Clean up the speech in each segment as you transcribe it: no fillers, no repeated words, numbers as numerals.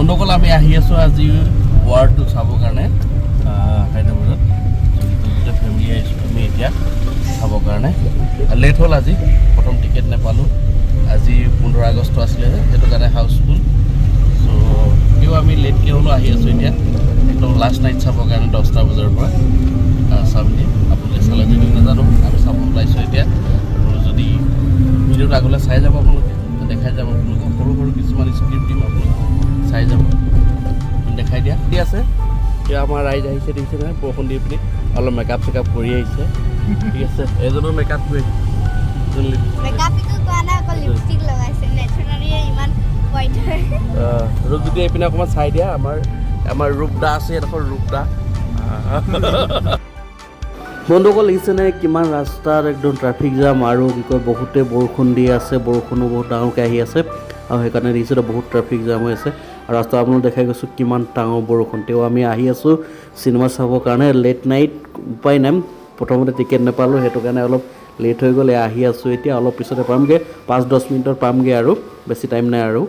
বন্ধুসকল আমি আহি আছোঁ আজি ৱাৰটো চাবৰ কাৰণে হায়দৰাবাদত গোটেই ফেমিলি আহিছোঁ আমি এতিয়া চাবৰ কাৰণে লেট হ'ল আজি প্ৰথম টিকেট নাপালোঁ আজি 15 আগষ্ট আছিলে সেইটো কাৰণে হাউচফুল চ' কিয় আমি লেটকৈ হ'লেও আহি আছোঁ এতিয়া একদম লাষ্ট নাইট চাবৰ কাৰণে 10টা বজাৰ পৰা চামনি আপোনালোকে চালে যদি নাজানো আমি চাব ওলাইছোঁ এতিয়া আৰু যদি ভিডিঅ'টো আগলৈ চাই যাব আপোনালোকে দেখাই যাব আপোনালোকক সৰু সৰু কিছুমান স্ক্ৰিপ্ট দিম আপোনালোকক চাই যাব দেখাই দিয়া ঠিক আছে এতিয়া আমাৰ ৰাইজ আহিছে দেখিছে নহয় বৰষুণ দি পিনি অলপ মেকআপ চেকআপ কৰি আহিছে ঠিক আছে এজনৰ মেকআপ কৰি ৰূপ যদি এইপিনে অকণমান চাই দিয়া আমাৰ ৰূপদা আছে এডোখৰ ৰূপদা বন্ধুসকল দেখিছেনে কিমান ৰাস্তাত একদম ট্ৰাফিক জাম আৰু কি কয় বহুতে বৰষুণ দি আছে বৰষুণো বহুত ডাঙৰকৈ আহি আছে আৰু সেইকাৰণে দেখিছোঁ বহুত ট্ৰাফিক জাম হৈ আছে আৰু ৰাস্তা আপোনালোক দেখাই গৈছোঁ কিমান ডাঙৰ বৰষুণ তেওঁ আমি আহি আছোঁ চিনেমা চাবৰ কাৰণে লেট নাইট উপায় নাই প্ৰথমতে টিকেট নাপালোঁ সেইটো কাৰণে অলপ লেট হৈ গ'ল আহি আছোঁ এতিয়া অলপ পিছতে পামগৈ 5-10 মিনিটত পামগৈ আৰু বেছি টাইম নাই আৰু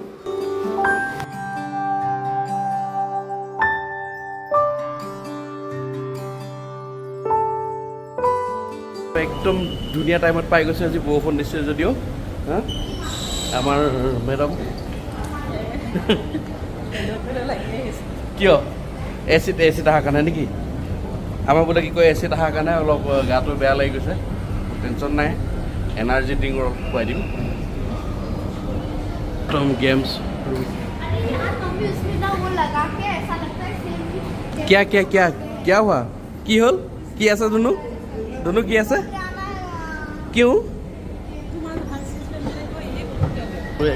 একদম ধুনীয়া টাইমত পাই গৈছে আজি বৰষুণ দিছে যদিও হা আমাৰ মেডাম কিয় এচিড অহাৰ কাৰণে নেকি আমাৰ বোলে কি কয় এচিড অহাৰ কাৰণে অলপ গাটো বেয়া লাগি গৈছে টেনশ্যন নাই এনাৰ্জি ড্ৰিংক অলপ খুৱাই দিম একদম গেমছ क्या क्या क्या क्या हुआ কি হ'ল কি আছে ধুনু কি আছে কিয়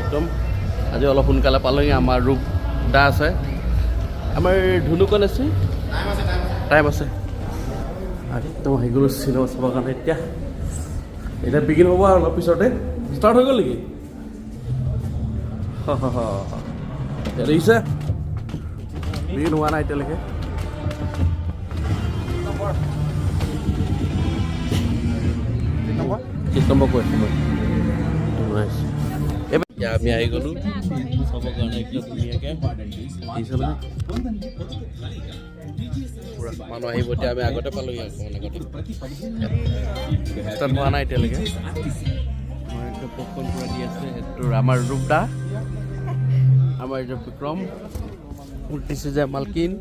একদম আজি অলপ সোনকালে পালোহি আমাৰ ৰূপ দা আছে আমাৰ ধুনু ক'ত আছে টাইম আছে একদম আহি গ'লো চিনেমা চাবৰ কাৰণে এতিয়া বিগিন হ'ব আৰু অলপ পিছতে ষ্টাৰ্ট হৈ গ'ল নেকি দেখিছে বিগিন হোৱা নাই এতিয়ালৈকে নম্বৰ কৈ এতিয়া আমি আহি গ'লোঁ চাবৰ কাৰণে একদম ধুনীয়াকৈ মানুহ আহিব এতিয়া আমি আগতে পালোঁহি অকণমান আগতে ষ্টাৰ্ট হোৱা নাই এতিয়ালৈকে আমাৰ একদম পপকৰ্ণ পূৰা দি আছে সেইটো আমাৰ ৰূপদা আমাৰ এইটো বিক্ৰম উল্টিছে যে মালকিন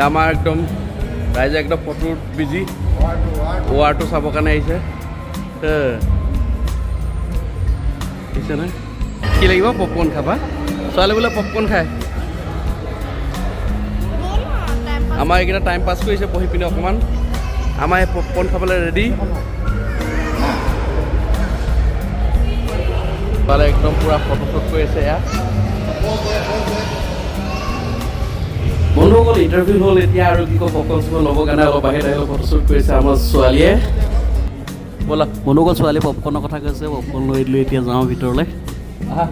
আমাৰ একদম ৰাইজে একদম ফটোত বিজি ৱাৰটো চাবৰ কাৰণে আহিছে দেখিছে নহয় কি লাগিব পপকৰ্ণ খাবা ছোৱালী বোলে পপকৰ্ণ খায় আমাৰ এইকেইটা টাইম পাছ কৰিছে পঢ়ি পিনে অকণমান আমাৰ এই পপকৰ্ণ খাবলৈ ৰেডি পালে একদম পূৰা ফটো শ্বুট কৰি আছে এয়া বন্ধুসকল ইণ্টাৰভিউ হ'ল এতিয়া আৰু কি কয় পপকৰ্ণ চপকৰ্ণ ল'বৰ কাৰণে অলপ বাহিৰত আহিব ফটোশ্বুট কৰিছে আমাৰ ছোৱালীয়ে ব'লা বন্ধুসকল ছোৱালীয়ে পপকৰ্ণৰ কথা কৈছে পপকৰ্ণ লৈ দিলোঁ এতিয়া যাওঁ ভিতৰলৈ আহা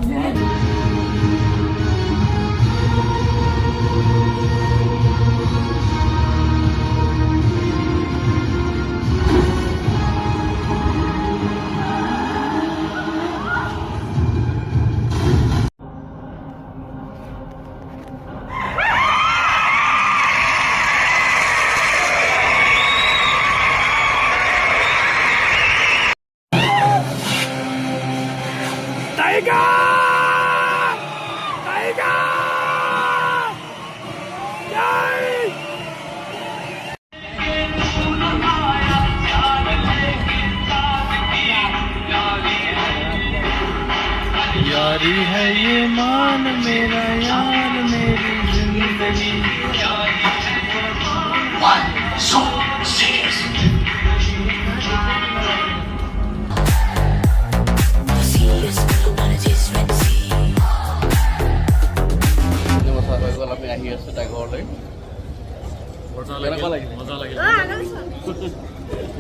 আমি আহি আছোঁ তাই ঘৰলৈ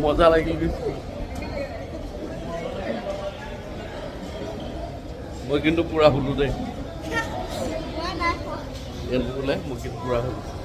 মজা লাগিল মই কিন্তু পুৰা শুলো দেই বোলে মই কিন্তু পুৰা শুলো